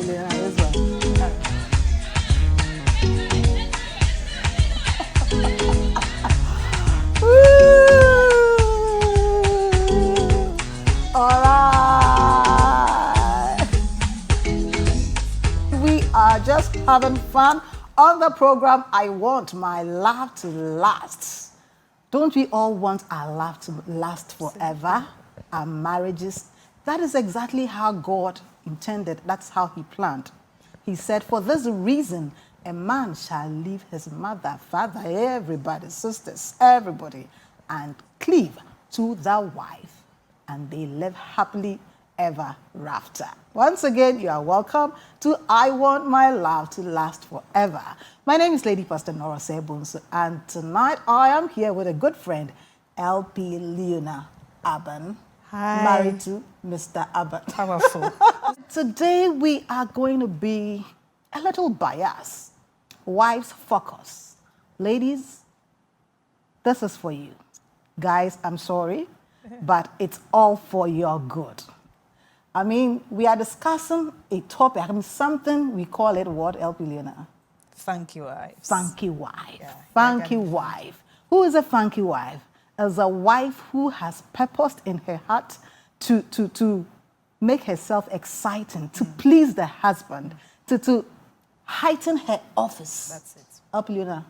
this one. All right. We are just having fun on the program. I want my love to last. Don't we all want our love to last forever? Our marriages. That is exactly how God intended. That's how he planned. He said, for this reason, a man shall leave his mother, father, everybody, sisters, everybody, and cleave to the wife, and they live happily ever after. Once again, you are welcome to I Want My Love to Last Forever. My name is Lady Pastor Nora Sebunsu, and tonight I am here with a good friend, LP Leona Aban. Hi. Married to Mr. Aban. Powerful. Today we are going to be a little biased. Wives focus. Ladies, this is for you. Guys, I'm sorry, but it's all for your good. I mean, we are discussing a topic, something we call it what, LP Leona? Funky wives. Funky wife. Yeah, Funky wife. Who is a funky wife? As a wife who has purposed in her heart to make herself exciting, to please the husband, to heighten her office. That's it. LP Leona,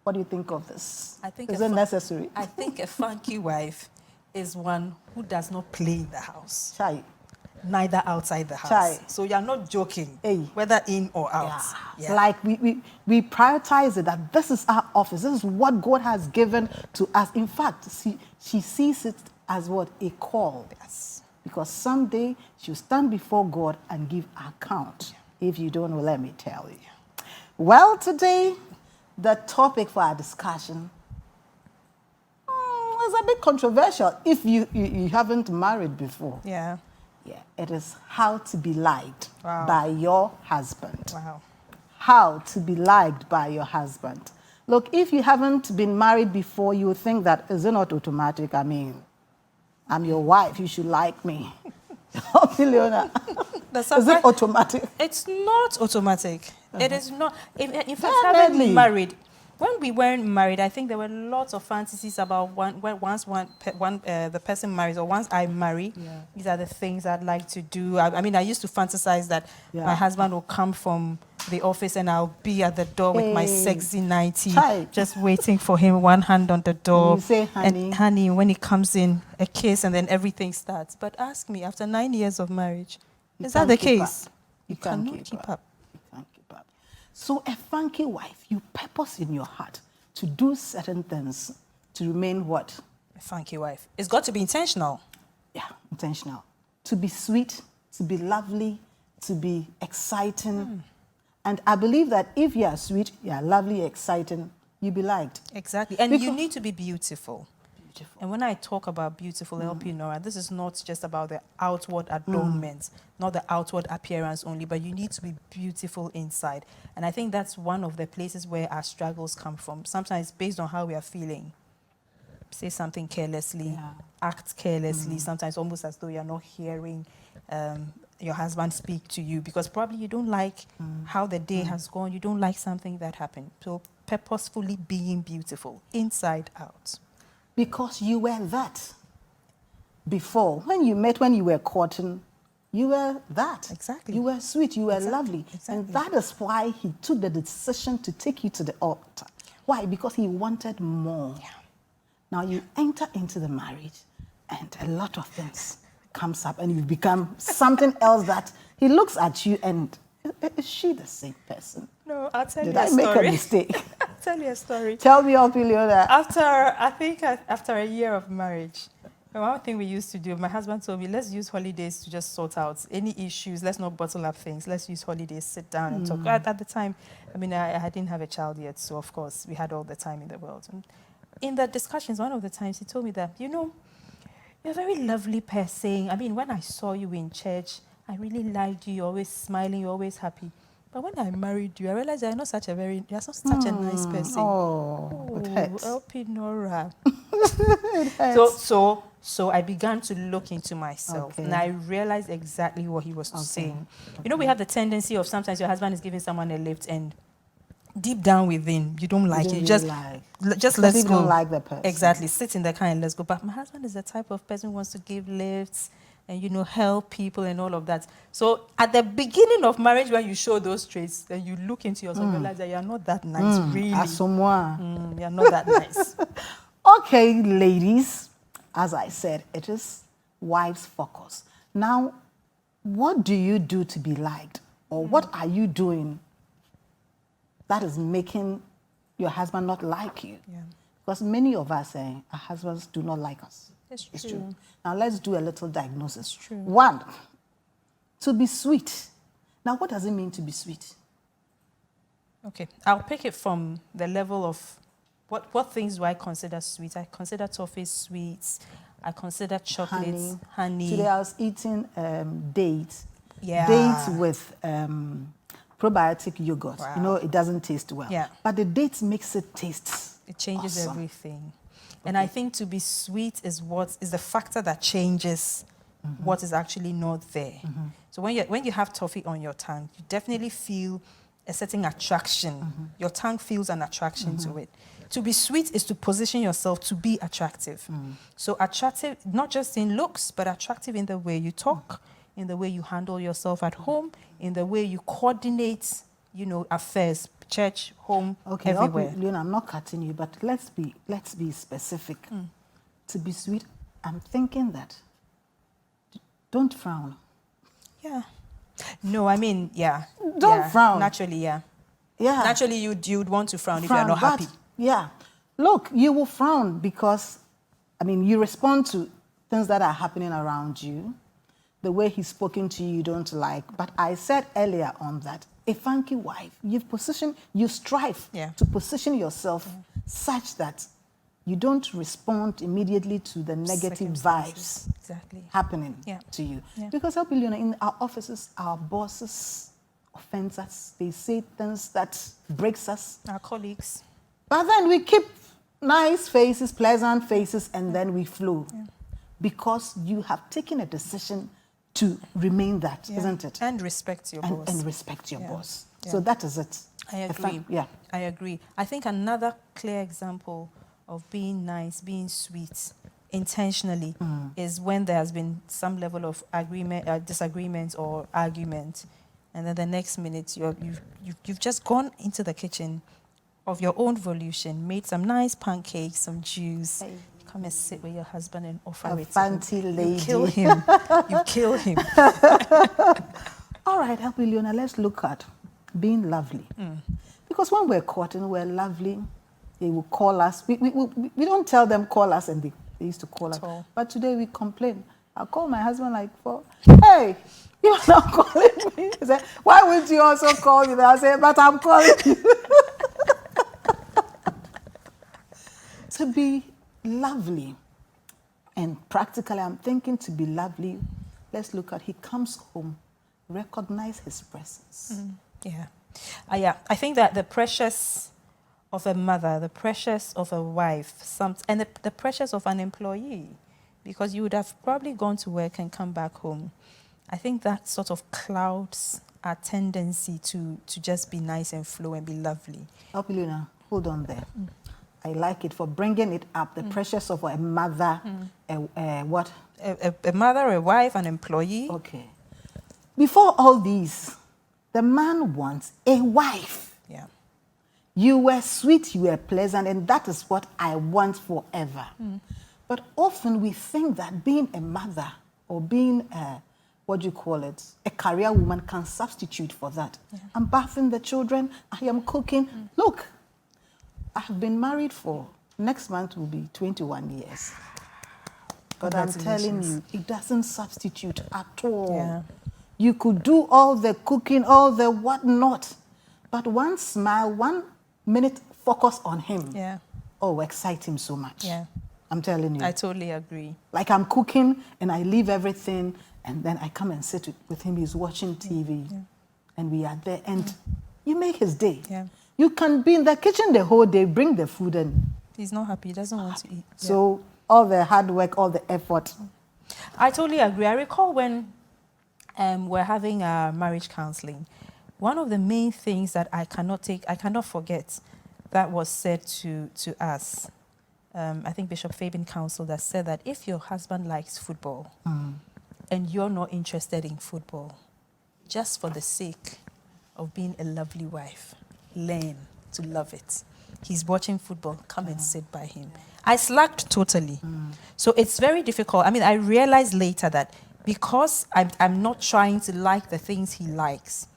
what do you think of this? I think is it necessary? I think a funky wife is one who does not play in the house. Chai. Neither outside the house. Chai. So you're not joking, Hey. whether in or out. Yeah. Like we prioritize it, that this is our office. This is what God has given to us. In fact, she sees it as what? A call. Yes. Because someday she'll stand before God and give account. If you don't know, let me tell you. Well, today, the topic for our discussion is a bit controversial if you haven't married before. Yeah. Yeah, it is how to be liked Wow. by your husband. Wow. How to be liked by your husband. Look, if you haven't been married before, you would think that, is it not automatic? I mean, I'm your wife, you should like me. Leona, is it automatic? It's not automatic. It is not. In fact, Definitely. having married, when we weren't married, I think there were lots of fantasies about once the person marries, or once I marry, these are the things I'd like to do. I mean, I used to fantasize that my husband will come from the office and I'll be at the door with my sexy 90, just waiting for him, one hand on the door. You say, honey. And honey, when he comes in, a kiss, and then everything starts. But ask me, after 9 years of marriage, is that the case? You cannot keep up. So a funky wife, you purpose in your heart to do certain things to remain what? A funky wife. It's got to be intentional. Yeah, intentional. To be sweet, to be lovely, to be exciting. And I believe that if you are sweet, you are lovely, exciting, you'll be liked. Exactly. And you need to be beautiful. Beautiful. And when I talk about beautiful, LP Nora, this is not just about the outward adornment, not the outward appearance only, but you need to be beautiful inside. And I think that's one of the places where our struggles come from. Sometimes based on how we are feeling. Say something carelessly, act carelessly, sometimes almost as though you're not hearing your husband speak to you, because probably you don't like how the day has gone, you don't like something that happened. So purposefully being beautiful, inside out. Because you were that before. When you met, when you were courting, you were that. Exactly. You were sweet, you were lovely. Exactly. And that is why he took the decision to take you to the altar. Why? Because he wanted more. Yeah. Now you enter into the marriage and a lot of things comes up and you become something else that he looks at you and, is she the same person? No, I'll tell Did you a I story. make a mistake? I'll tell you a story. Tell me, Leona. After a year of marriage, one thing we used to do, my husband told me, let's use holidays to just sort out any issues. Let's not bottle up things. Let's use holidays, sit down and talk. At the time, I mean, I didn't have a child yet, so of course, we had all the time in the world. And in the discussions, one of the times he told me that, you know, you're a very lovely person. I mean, when I saw you in church, I really liked you. You're always smiling. You're always happy. But when I married you, I realized you're not such a nice person. Oh, it hurts. LP Nora. So I began to look into myself, Okay. and I realized exactly what he was Okay. saying. You know, we have the tendency of sometimes your husband is giving someone a lift, and deep down within, you don't like don't it. You really just, like. just Especially let's if you go. don't like the person. Exactly. Sit in the car and let's go. But my husband is the type of person who wants to give lifts and, you know, help people and all of that. So at the beginning of marriage, when you show those traits, then you look into yourself and realize that you're not that nice, really. You're not that nice. Okay, ladies, as I said, it is wives' focus. Now, what do you do to be liked? Or what are you doing that is making your husband not like you? Yeah. Because many of us, our husbands do not like us. It's It's true. true. Now, let's do a little diagnosis. True. 1, to be sweet. Now, what does it mean to be sweet? Okay, I'll pick it from the level of what things do I consider sweet? I consider toffee sweets. I consider chocolates, honey. Today I was eating dates. Yeah. Dates with probiotic yogurt. Wow. You know, it doesn't taste well. Yeah. But the dates makes it taste It changes awesome. everything. And I think to be sweet is what is the factor that changes what is actually not there. So when you have toffee on your tongue, you definitely feel a certain attraction. Your tongue feels an attraction to it. To be sweet is to position yourself to be attractive. So attractive, not just in looks, but attractive in the way you talk, in the way you handle yourself at home, in the way you coordinate, you know, affairs, church, home, everywhere. Okay, Leona, I'm not cutting you, but let's be specific. To be sweet, I'm thinking that don't frown. Yeah. No, I mean, yeah. Don't frown. Naturally, yeah. Yeah. Naturally, you'd want to frown if you're not happy. Yeah. Look, you will frown because, I mean, you respond to things that are happening around you. The way he's spoken to you, you don't like. But I said earlier on that a funky wife, you strive to position yourself such that you don't respond immediately to the negative vibes happening to you. Yeah. Because in our offices, our bosses offend us. They say things that breaks us. Our colleagues. But then we keep nice faces, pleasant faces, and then we flow. Because you have taken a decision to remain that, isn't it? And respect your boss. And respect your boss. So that is it. I agree. I agree. I think another clear example of being nice, being sweet, intentionally, is when there has been some level of disagreement or argument, and then the next minute you've just gone into the kitchen of your own volition, made some nice pancakes, some juice. Hey. Come and sit with your husband and offer it. Fancy lady. You kill him. You kill him. All right, Leona, let's look at being lovely. Because when we're courting, we're lovely. They will call us. We don't tell them call us, and they used to call us. But today we complain. I'll call my husband like, hey, you're not calling me. He said, why wouldn't you also call me? I say, but I'm calling you. To be lovely, and practically I'm thinking to be lovely, let's look at, he comes home, recognize his presence. I think that the pressures of a mother, the pressures of a wife, and the pressures of an employee, because you would have probably gone to work and come back home. I think that sort of clouds our tendency to just be nice and flow and be lovely. Luna, hold on there. I like it for bringing it up, the pressures of a mother, what? A mother, a wife, an employee. Okay. Before all these, the man wants a wife. Yeah. You were sweet, you were pleasant, and that is what I want forever. But often we think that being a mother or being a career woman can substitute for that. I'm bathing the children, I am cooking. Look, I have been married for, next month will be 21 years. But I'm telling you, it doesn't substitute at all. Yeah. You could do all the cooking, all the whatnot, but one smile, 1 minute focus on him. Excite him so much. I'm telling you. I totally agree. Like I'm cooking and I leave everything and then I come and sit with him. He's watching TV and we are there and you make his day. You can be in the kitchen the whole day, bring the food and... He's not happy. He doesn't want to eat. So all the hard work, all the effort. I totally agree. I recall when we're having marriage counseling, one of the main things that I cannot forget that was said to us. I think Bishop Fabian counseled that said that if your husband likes football and you're not interested in football, just for the sake of being a lovely wife, learn to love it. He's watching football, come and sit by him. I slacked totally. So it's very difficult. I mean, I realized later that because I'm not trying to like the things he likes,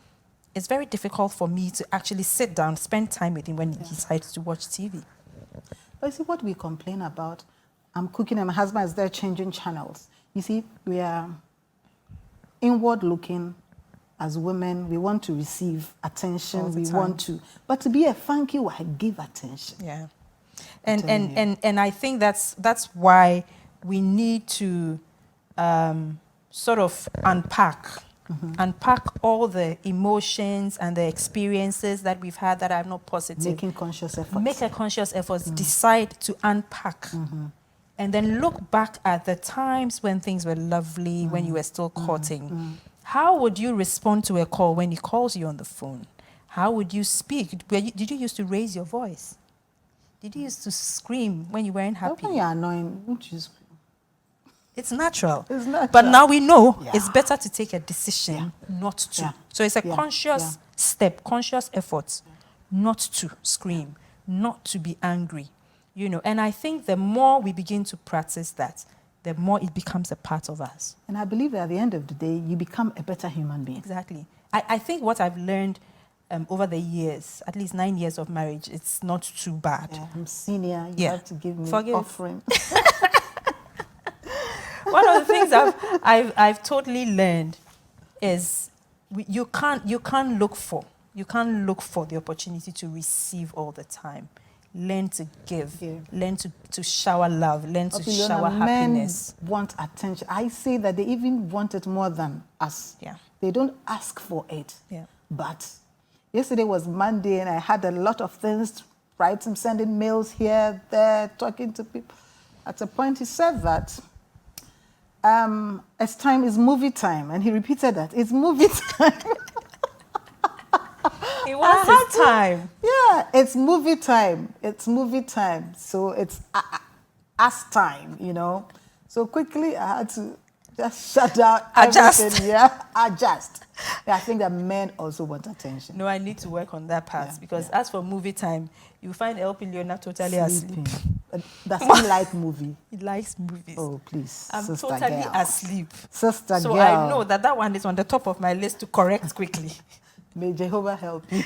it's very difficult for me to actually sit down, spend time with him when he decides to watch TV. But you see, what we complain about, I'm cooking and my husband is there changing channels. You see, we are inward looking as women. We want to receive attention. We want to, but to be a funky wife, give attention. Yeah. And I think that's why we need to sort of unpack all the emotions and the experiences that we've had that are not positive. Making conscious efforts. Make a conscious effort. Decide to unpack. And then look back at the times when things were lovely, when you were still courting. How would you respond to a call when he calls you on the phone? How would you speak? Did you used to raise your voice? Did you used to scream when you weren't happy? When you're annoying, won't you scream? It's natural. It's natural. But now we know it's better to take a decision not to. Yeah. So it's a conscious step, conscious effort not to scream, not to be angry. You know, and I think the more we begin to practice that, the more it becomes a part of us. And I believe that at the end of the day, you become a better human being. Exactly. I think what I've learned over the years, at least 9 years of marriage, it's not too bad. Yeah, I'm senior. You have to give me offering. One of the things I've totally learned is you can't look for the opportunity to receive all the time. Learn to give. Learn to shower love. Learn to shower happiness. Men want attention. I say that they even want it more than us. Yeah. They don't ask for it. Yeah. But yesterday was Monday and I had a lot of things, writing, sending mails here, there, talking to people. At a point he said that it's movie time. And he repeated that. It's movie time. It was his time. Yeah, it's movie time. It's movie time. So it's us time, you know. So quickly I had to just shut down everything. Adjust. Yeah, I think that men also want attention. No, I need to work on that part because as for movie time, you find El Leona totally asleep. Does he like movie? He likes movies. Oh, please. I'm sister totally girl. asleep. Sister so girl. I know that one is on the top of my list to correct quickly. May Jehovah help you.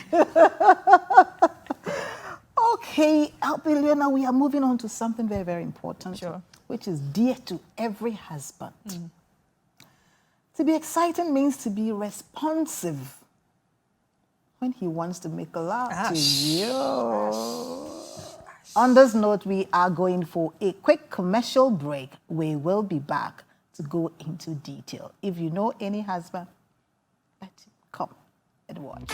Okay, Leona, we are moving on to something very, very important, which is dear to every husband. To be exciting means to be responsive when he wants to make love to you. On this note, we are going for a quick commercial break. We will be back to go into detail. If you know any husband, let him come and watch.